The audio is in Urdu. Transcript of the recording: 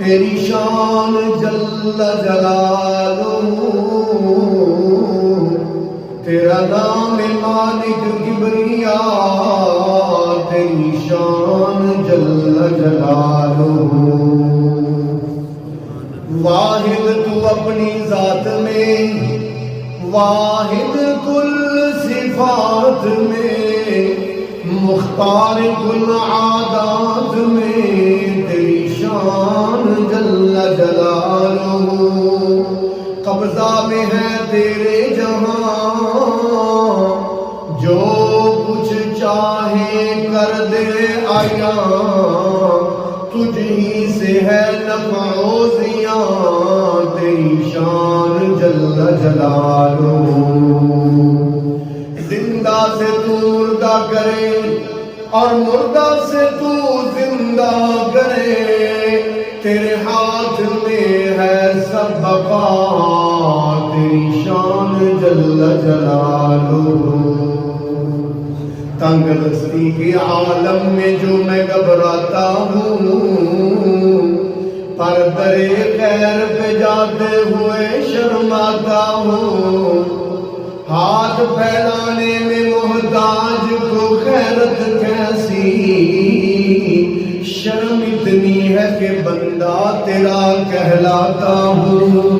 تیری شان جل جلالہ، تیرا نام مالک کبریا، تیری شان جل جلالہ۔ واحد تو اپنی ذات میں، واحد کل صفات میں، مختار کل عادات میں، تیری شان جل جلالہ۔ قبضہ میں ہے تیرے جہاں، جو کچھ چاہے کر دے آیا، تجھ ہی سے ہے نفع و زیاں، تیری شان جل جلالہ۔ زندہ سے تو مردہ کرے اور مردہ سے تو زندہ کرے، تیرے ہاتھ میں ہے سب بقا، تیری شان جل جلالہ۔ تنگ دستی کے عالم میں جو میں گھبراتا ہوں، پر درے خیر پہ جاتے ہوئے شرماتا ہوں، ہاتھ پھیلانے میں محتاج کو خیرت کیسی، شرم اتنی ہے کہ بندہ تیرا کہلاتا ہوں۔